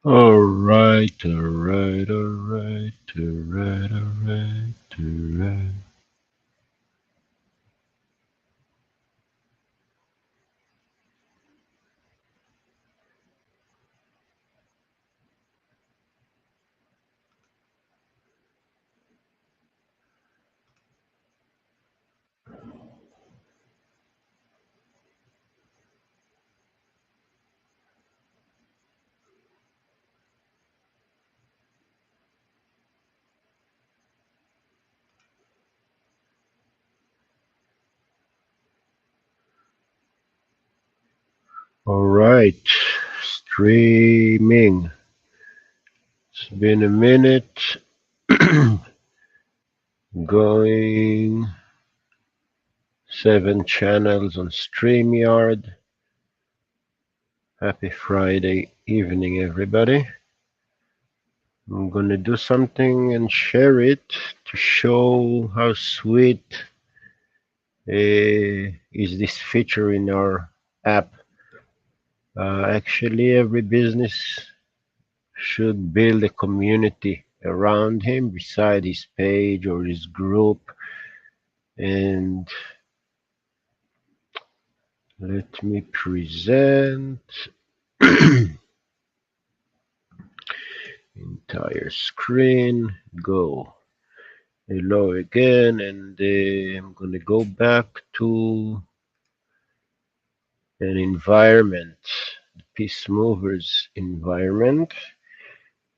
All right, all right, all right, all right, all right, all right. All right, streaming. It's been a minute. Going 7 channels on StreamYard. Happy Friday evening, everybody. I'm gonna do something and share it to show how sweet is this feature in our app. Actually, every business should build a community around him beside his page or his group. And let me present entire screen. Go. Hello again, and I'm gonna go back to an environment, the Peace Movers environment.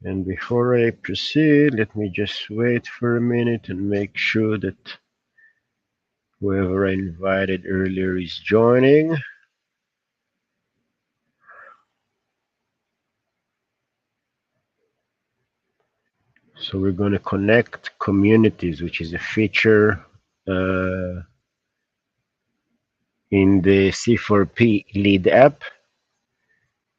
And before I proceed, let me just wait for a minute and make sure that whoever I invited earlier is joining. So we're going to connect communities, which is a feature in the C4PLeadApp.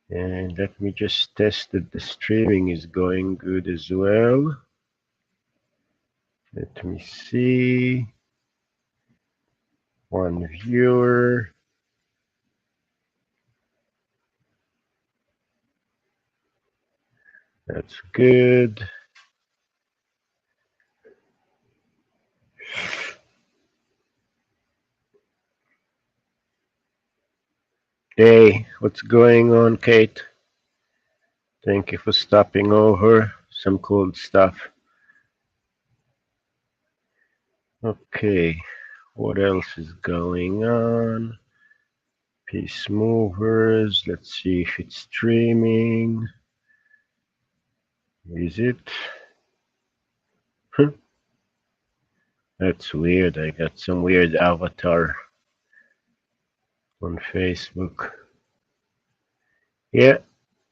And let me just test that the streaming is going good as well. Let me see. One viewer. That's good. Hey, what's going on, Kate? Thank you for stopping over. Some cool stuff. Okay, what else is going on? Peace Movers. Let's see if it's streaming. Is it? Huh, that's weird. I got some weird avatar on Facebook. Yeah,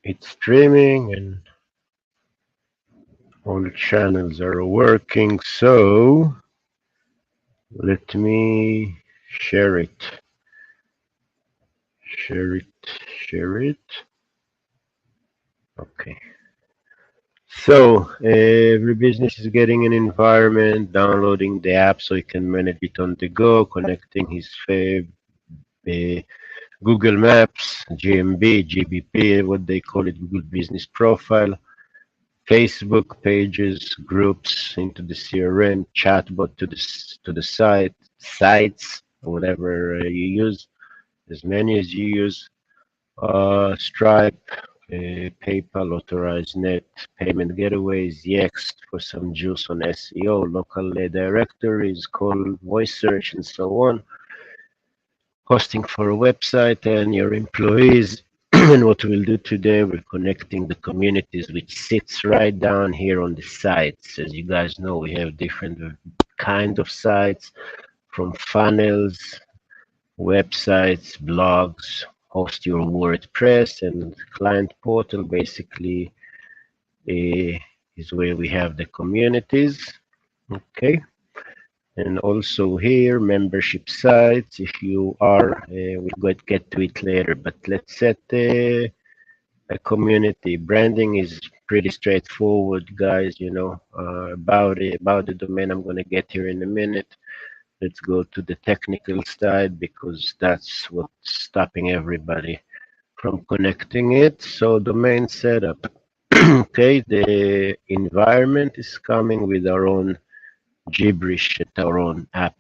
it's streaming and all the channels are working. So let me share it. Share it. Share it. Okay. So every business is getting an environment, downloading the app so he can manage it on the go, connecting his Google Maps, GMB, GBP, what they call it, Google Business Profile, Facebook pages, groups into the CRM, chatbot to the sites, whatever you use, as many as you use, Stripe, PayPal, authorized net, payment gateways, Yext for some juice on SEO, local directories, call, voice search, and so on. Hosting for a website and your employees. And what we'll do today, we're connecting the communities, which sits right down here on the sites. As you guys know, we have different kind of sites, from funnels, websites, blogs, host your WordPress, and client portal basically is where we have the communities. Okay. And also here, membership sites, if you are, we'll get to it later, but let's set a community. Branding is pretty straightforward, guys, you know, about the domain. I'm going to get here in a minute. Let's go to the technical side because that's what's stopping everybody from connecting it. So domain setup. Okay, the environment is coming with our own gibberish at our own app,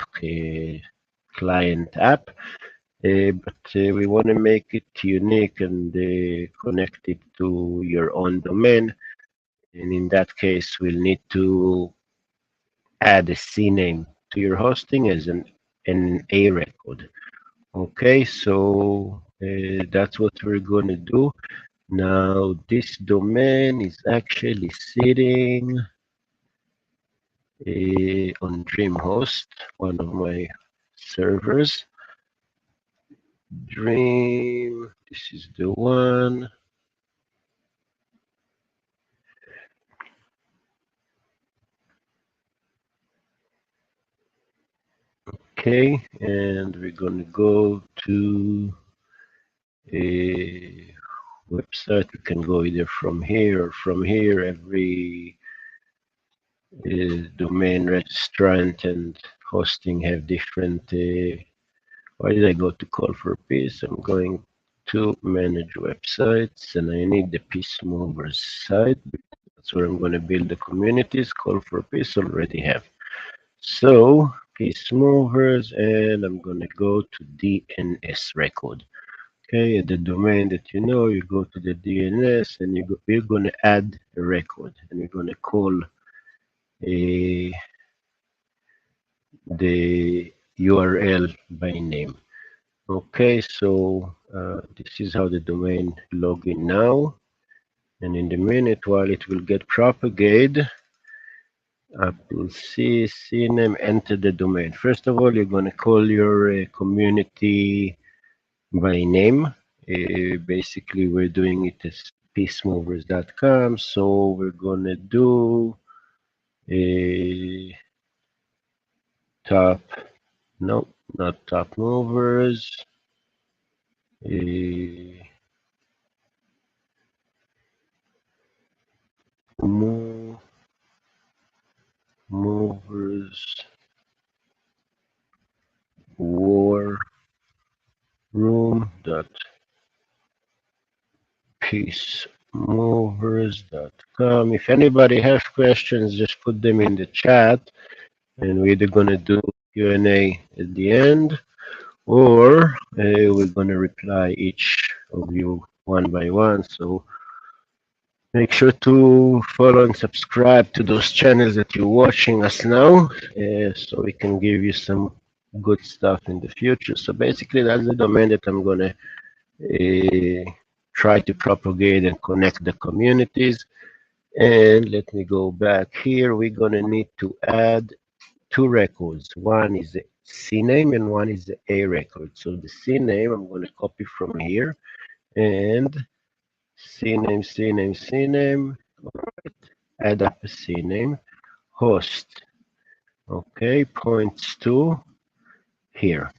client app, but we want to make it unique and connect it to your own domain. And in that case, we'll need to add a CNAME to your hosting as an A record. Okay, so that's what we're going to do. Now, this domain is actually sitting on DreamHost, one of my servers. Dream, this is the one. Okay, and we're gonna go to a website. We can go either from here or from here. Every domain registrant and hosting have different. Why did I go to Call for Peace? I'm going to manage websites, and I need the Peace Movers site. That's where I'm going to build the communities. Call for Peace already have. So Peace Movers, and I'm going to go to DNS record. Okay, at the domain that you know, you go to the DNS, and you're going to add a record, and you're going to call a the URL by name. Okay, so this is how the domain login now. And in the minute, while it will get propagated, Apple C, CNAME, enter the domain. First of all, you're going to call your community by name. Basically, we're doing it as peacemovers.com. So we're going to do a top, no, not top movers. A movers war room dot peacemovers.com. If anybody has questions, just put them in the chat, and we're either gonna do Q&A at the end, or we're gonna reply each of you one by one. So make sure to follow and subscribe to those channels that you're watching us now, so we can give you some good stuff in the future. So basically, that's the domain that I'm gonna try to propagate and connect the communities. And let me go back here. We're gonna need to add two records. One is the CNAME and one is the A record. So the CNAME I'm gonna copy from here, and CNAME, add up a CNAME, host, okay, points to here.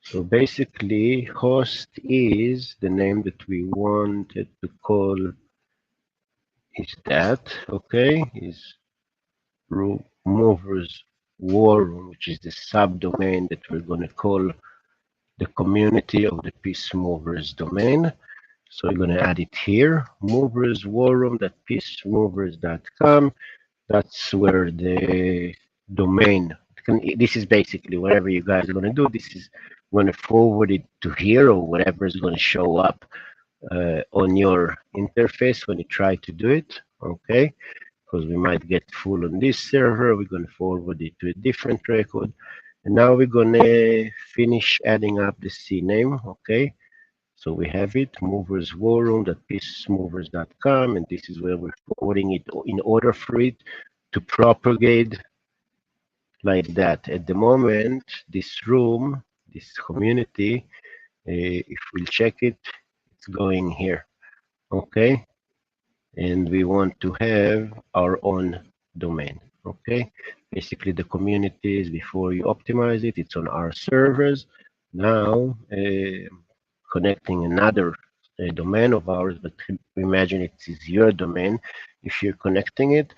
So basically, host is the name that we wanted to call is that, okay, is movers war room, which is the subdomain that we're going to call the community of the peace movers domain. So we're going to add it here, movers war room.peacemovers.com. That's where the domain, this is basically whatever you guys are going to do. This is going to forward it to here, or whatever is going to show up on your interface when you try to do it, okay? Because we might get full on this server, we're going to forward it to a different record. And now we're going to finish adding up the CNAME, okay? So we have it, moverswarroom.peacemovers.com, and this is where we're forwarding it in order for it to propagate like that. At the moment, this room, this community, if we'll check it, it's going here, okay? And we want to have our own domain, okay? Basically, the communities, before you optimize it, it's on our servers. Now, connecting another domain of ours, but imagine it is your domain if you're connecting it.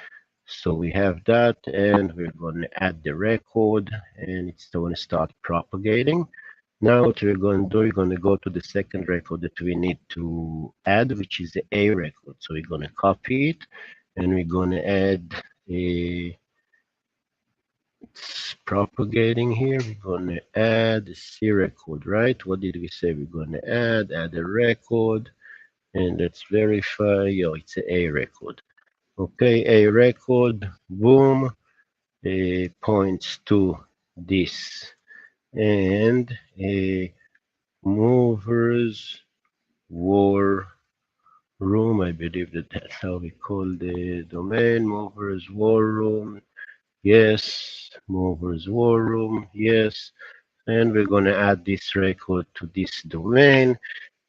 So we have that, and we're going to add the record, and it's going to start propagating. Now what we're going to do, we're going to go to the second record that we need to add, which is the A record. So we're going to copy it, and we're going to add a, it's propagating here. We're going to add a C record, right? What did we say we're going to add a record, and let's verify. Yo, it's an A record. Okay, A record, boom, points to this, and movers war room. I believe that that's how we call the domain. Movers war room. Yes. Movers war room. Yes. And we're going to add this record to this domain.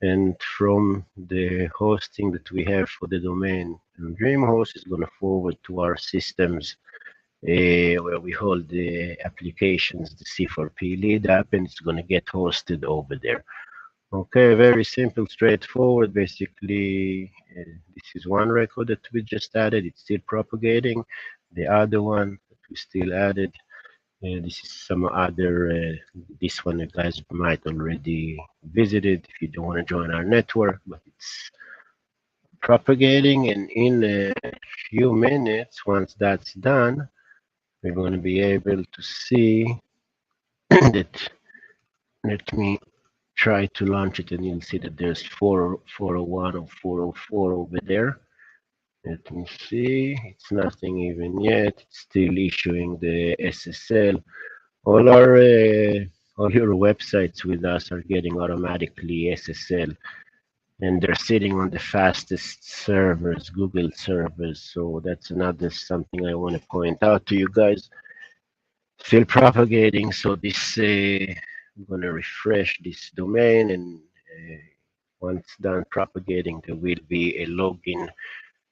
And from the hosting that we have for the domain, DreamHost is going to forward to our systems where we hold the applications, the C4PLeadApp, and it's going to get hosted over there. Okay, very simple, straightforward. Basically, this is one record that we just added. It's still propagating. The other one that we still added, this is some other, this one you guys might already visited if you don't want to join our network, but it's propagating. And in a few minutes, once that's done, we're going to be able to see that. Let me try to launch it, and you'll see that there's 401 or 404 over there. Let me see. It's nothing even yet. It's still issuing the SSL. All our all your websites with us are getting automatically SSL, and they're sitting on the fastest servers, Google servers. So that's another something I want to point out to you guys. Still propagating. So this, I'm gonna refresh this domain, and once done propagating, there will be a login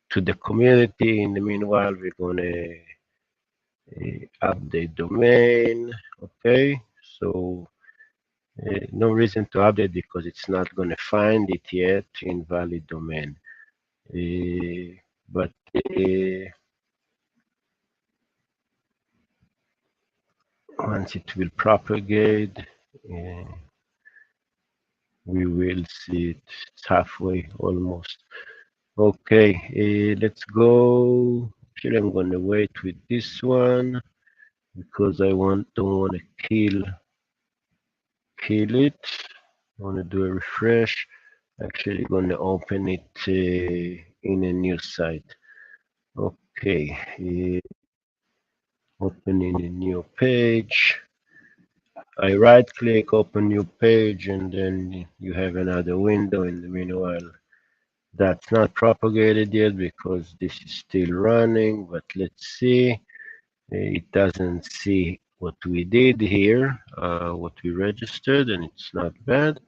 to the community. In the meanwhile, we're gonna update domain. Okay, so no reason to update because it's not gonna find it yet. Invalid domain. But once it will propagate, uh, we will see it. It's halfway almost. Okay, let's go. Actually, I'm gonna wait with this one because don't want to kill it. I want to do a refresh. Actually, gonna open it in a new site. Okay, open in a new page. I right click, open new page, and then you have another window. In the meanwhile, that's not propagated yet because this is still running, but let's see. It doesn't see what we did here, what we registered, and it's not bad.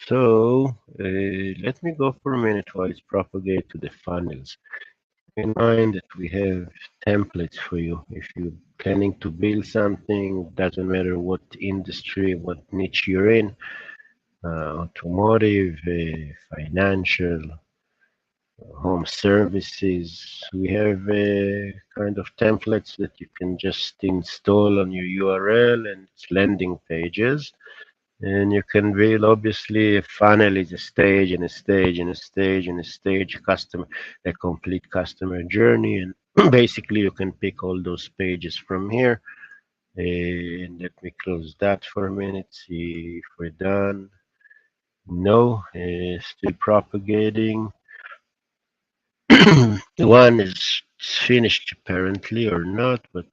So let me go for a minute while it's propagate to the funnels. In mind that we have templates for you. If you're planning to build something, doesn't matter what industry, what niche you're in, automotive, financial, home services. We have kind of templates that you can just install on your URL, and it's landing pages. And you can build, obviously, a funnel is a stage and a stage and a stage and a stage, a complete customer journey. And basically, you can pick all those pages from here. And let me close that for a minute, see if we're done. No, still propagating. One is finished apparently or not, but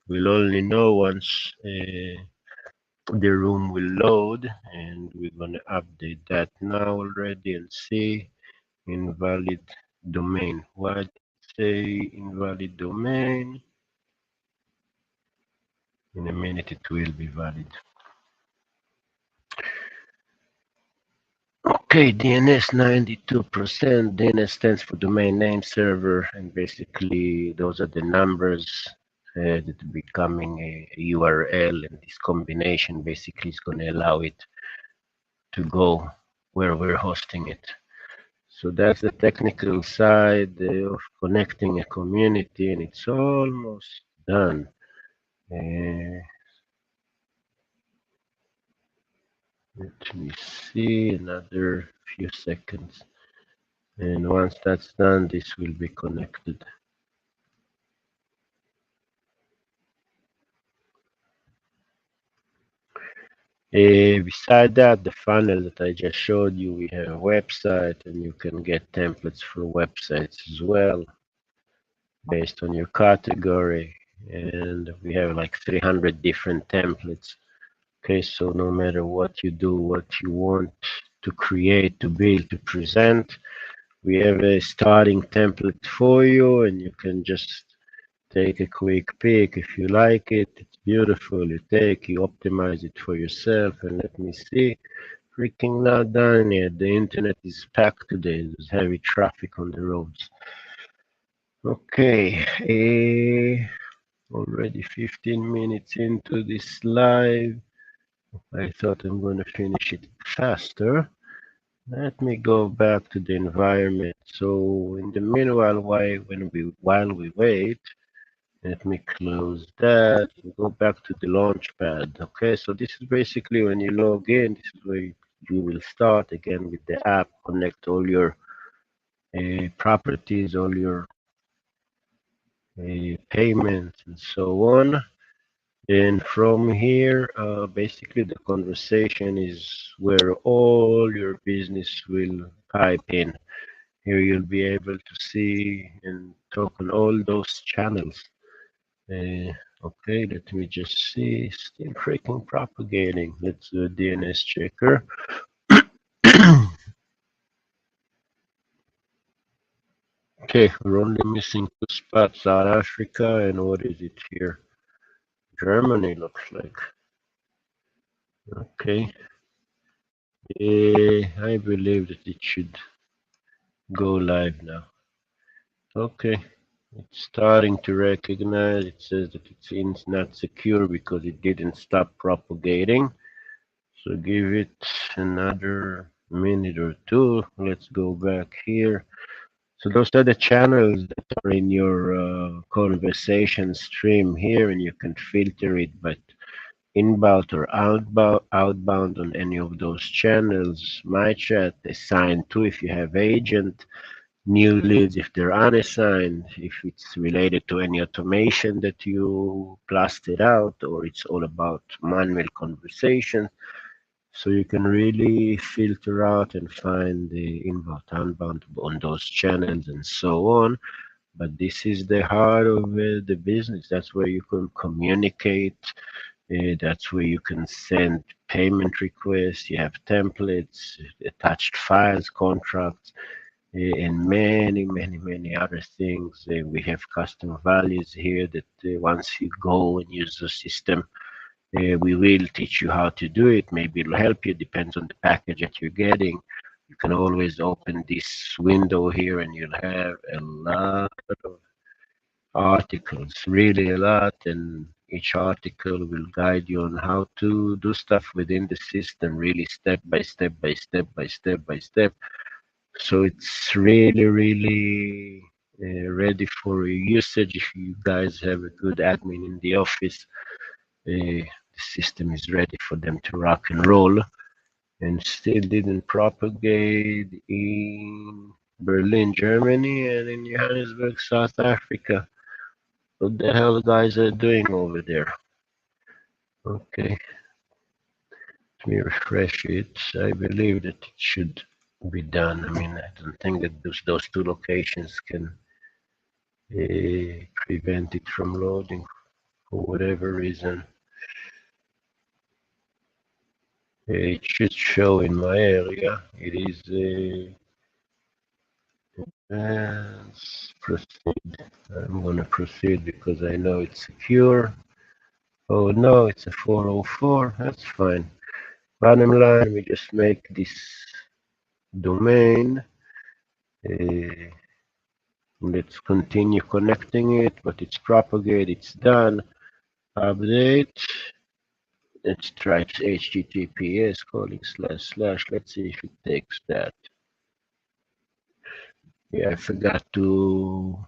we'll only know once the room will load, and we're gonna update that now already and see invalid domain. Why did it say invalid domain? In a minute it will be valid. Okay, DNS 92%. DNS stands for domain name server, and basically those are the numbers that are becoming a URL, and this combination basically is going to allow it to go where we're hosting it. So that's the technical side of connecting a community, and it's almost done. Uh, Let me see, another few seconds. And once that's done, this will be connected. Beside that, the funnel that I just showed you, we have a website and you can get templates for websites as well based on your category. And we have like 300 different templates. Okay, so no matter what you do, what you want to create, to build, to present, we have a starting template for you and you can just take a quick peek. If you like it, it's beautiful. You optimize it for yourself. And let me see, freaking not done yet. The internet is packed today. There's heavy traffic on the roads. Okay, already 15 minutes into this live. I thought I'm going to finish it faster. Let me go back to the environment. So in the meanwhile, while we wait, let me close that and go back to the launchpad. Okay, so this is basically when you log in, this is where you will start again with the app, connect all your properties, all your payments, and so on. And from here, basically the conversation is where all your business will pipe in. Here you'll be able to see and talk on all those channels. Okay, let me just see. Still freaking propagating. Let's do a DNS checker. Okay, we're only missing two spots, South Africa, and what is it here? Germany looks like. Okay, I believe that it should go live now. Okay, it's starting to recognize. It says that it's not secure because it didn't stop propagating. So give it another minute or two. Let's go back here. So those are the channels that are in your conversation stream here, and you can filter it by inbound or outbound on any of those channels. My chat, assigned to if you have agent, new leads if they're unassigned, if it's related to any automation that you blasted out, or it's all about manual conversation. So you can really filter out and find the inbound, outbound on those channels and so on. But this is the heart of the business. That's where you can communicate. That's where you can send payment requests. You have templates, attached files, contracts, and many other things. We have custom values here that once you go and use the system, we will teach you how to do it. Maybe it'll help you, depends on the package that you're getting. You can always open this window here and you'll have a lot of articles, really a lot, and each article will guide you on how to do stuff within the system, really step by step by step by step by step. So it's really ready for usage. If you guys have a good admin in the office, the system is ready for them to rock and roll, and still didn't propagate in Berlin, Germany, and in Johannesburg, South Africa. What the hell guys are doing over there? Okay, let me refresh it. I believe that it should be done. I mean, I don't think that those two locations can prevent it from loading for whatever reason. It should show in my area. It is let's proceed. I'm gonna proceed because I know it's secure. Oh no, it's a 404. That's fine. Bottom line, we just make this domain. Uh, let's continue connecting it, but it's propagated. It's done. Update. Let's try HTTPS calling // Let's see if it takes that. Yeah, I forgot to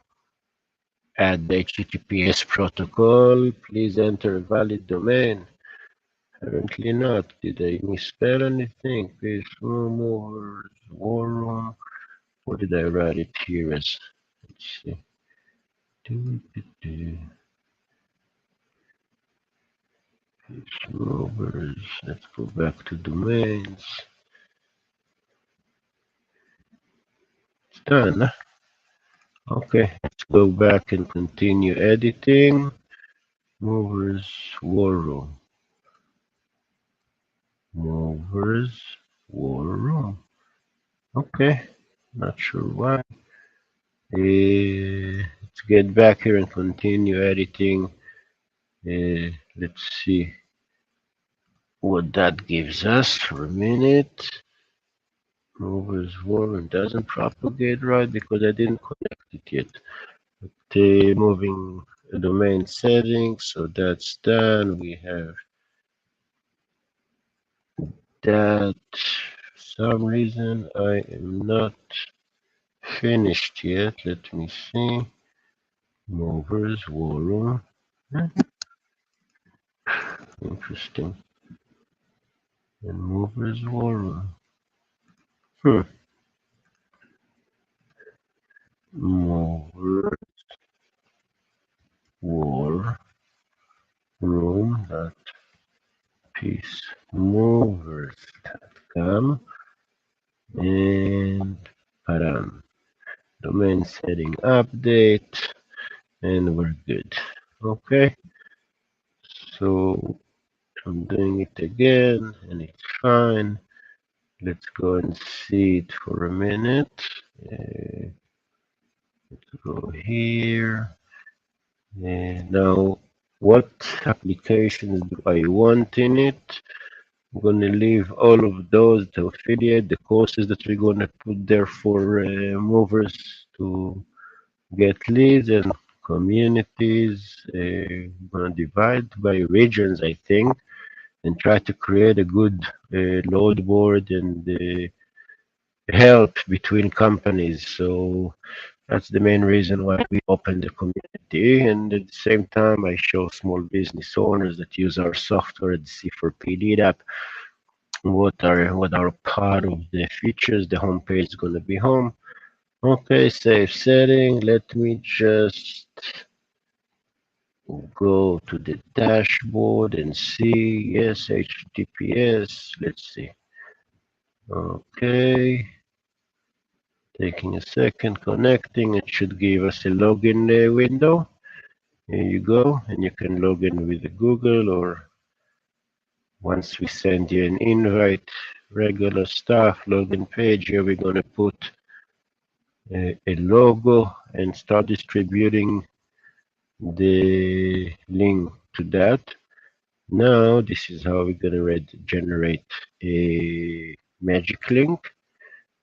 add the HTTPS protocol. Please enter a valid domain. Apparently not. Did I misspell anything? Page movers, war room. What did I write it here as? Let's see. Page movers. Let's go back to domains. It's done. Okay, let's go back and continue editing. Movers, war room. Movers, war room. Okay, not sure why. Let's get back here and continue editing. Let's see what that gives us for a minute. Movers war doesn't propagate right because I didn't connect it yet. Moving domain settings, so that's done. We have that. For some reason I am not finished yet. Let me see. Movers war room. Interesting. And movers war room. Mover war room dot peace movers.com and param. Domain setting update and we're good. Okay, so I'm doing it again and it's fine. Let's go and see it for a minute. Let's go here. Now, what applications do I want in it? I'm going to leave all of those, the affiliate, the courses that we're going to put there for movers to get leads and communities. I'm going to divide by regions, I think, and try to create a good load board and help between companies. So that's the main reason why we opened the community. And at the same time, I show small business owners that use our software at the C4PLeadApp what are part of the features. The homepage is going to be home. Okay, save setting. Let me just go to the dashboard and see. Yes, HTTPS. Let's see. Okay, taking a second, connecting. It should give us a login window. Here you go, and you can log in with the Google, or once we send you an invite, regular stuff, login page. Here we're going to put a logo and start distributing the link to that. Now, this is how we're going to generate a magic link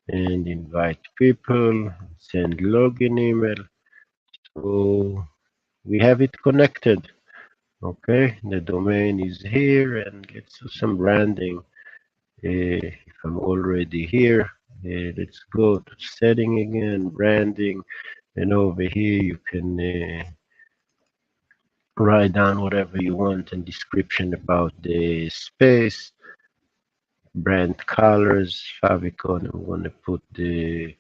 and invite people, send login email. So we have it connected. Okay, the domain is here, and let's do some branding. If I'm already here, let's go to setting again, branding, and over here you can write down whatever you want and description about the space, brand colors, favicon. I'm going to put the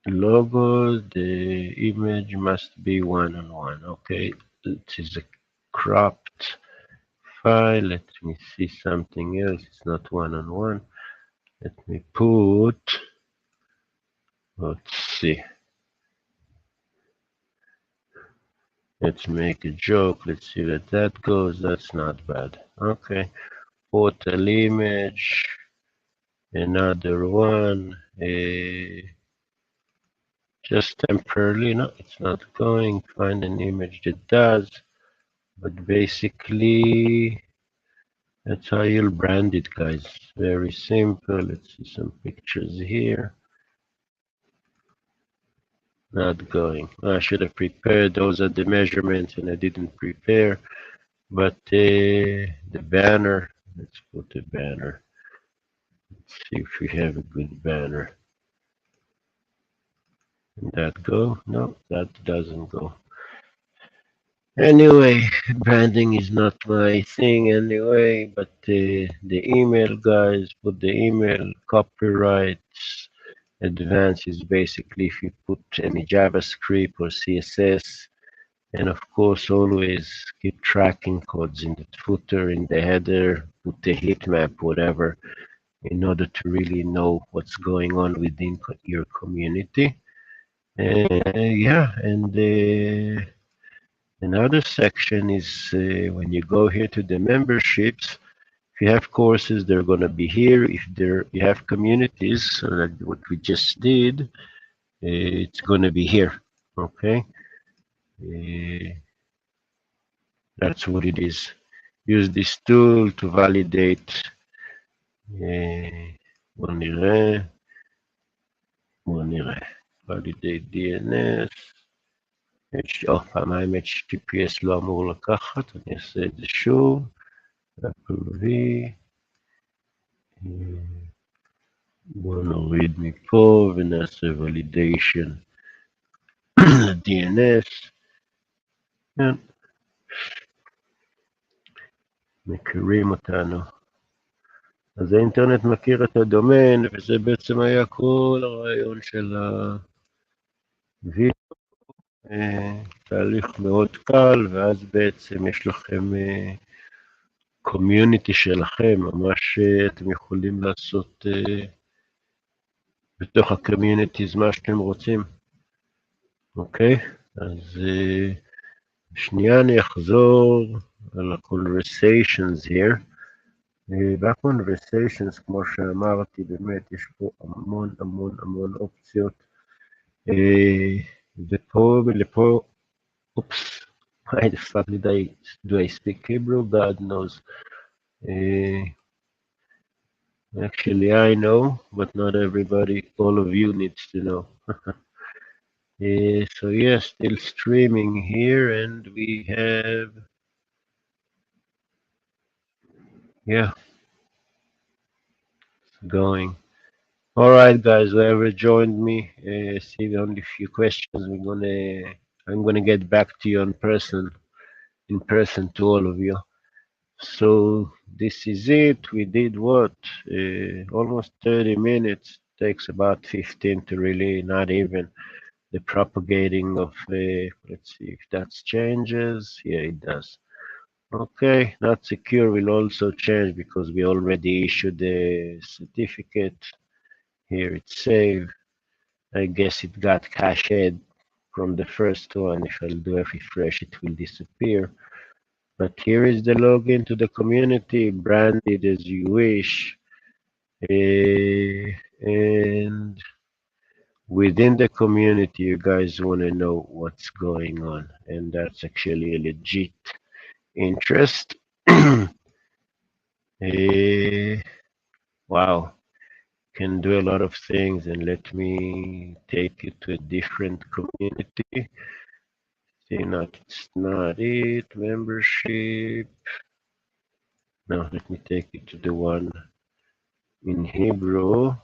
logo. The image must be one-on-one. Okay, this is a cropped file. Let me see something else. It's not one-on-one. Let me put, let's see. Let's make a joke. Let's see where that goes. That's not bad. Okay. Portal image. Another one. Just temporarily. No, it's not going. Find an image that does. But basically, that's how you'll brand it, guys. Very simple. Let's see some pictures here. Not going. I should have prepared. Those are the measurements, and I didn't prepare. But the banner, let's put the banner. Let's see if we have a good banner. Can that go? No, that doesn't go. Anyway, branding is not my thing anyway, but the email guys put the email copyrights. Advanced is basically if you put any JavaScript or CSS, and of course always keep tracking codes in the footer, in the header, put the heat map, whatever, in order to really know what's going on within your community. Yeah, and another section is when you go here to the memberships. If you have courses, they're going to be here. If you have communities, so like what we just did, it's going to be here. Okay, uh, that's what it is. Use this tool to validate. בוא נראה, בוא נראה. validate DNS. פעמיים HTTPS לא אמור לקחת, אני אעשה את זה שוב. Apple V. בואו נוריד מפה ונעשה ולידיישן ל-DNS. כן, מכירים אותנו. אז האינטרנט מכיר את הדומיין, וזה בעצם היה כל הרעיון של הווידאו. תהליך מאוד קל, ואז בעצם יש לכם קומיוניטי שלכם, ממש אתם יכולים לעשות בתוך הקומיוניטיז מה שאתם רוצים. אוקיי? אז שנייה אני אחזור על ה-conversations here. ב-conversations, כמו שאמרתי, באמת יש פה המון המון המון אופציות. ופה ולפה, אופס, why the fuck do I speak Hebrew? God knows. Actually, I know, but not everybody, all of you needs to know. So yes, still streaming here, and we have, yeah, going. All right, guys, whoever joined me, see only a few questions. I'm gonna get back to you in person to all of you. So this is it. We did what? Almost 30 minutes. Takes about 15 to really, not even the propagating of. Let's see if that changes. Yeah, it does. Okay, not secure will also change because we already issued the certificate. Here it's saved. I guess it got cached from the first one. If I'll do a refresh, it will disappear. But here is the login to the community, brand it as you wish. And within the community, you guys want to know what's going on. And that's actually a legit interest. Wow. Can do a lot of things, and let me take you to a different community. See, it's not it. Membership. No, let me take you to the one in Hebrew,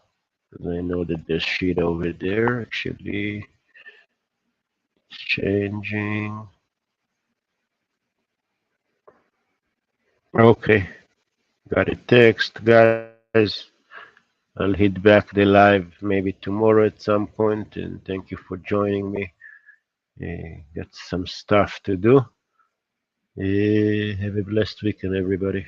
because I know that there's shit over there. Actually, it's changing. Okay, got a text, guys. I'll hit back the live maybe tomorrow at some point, and thank you for joining me. Got some stuff to do. Have a blessed weekend, everybody.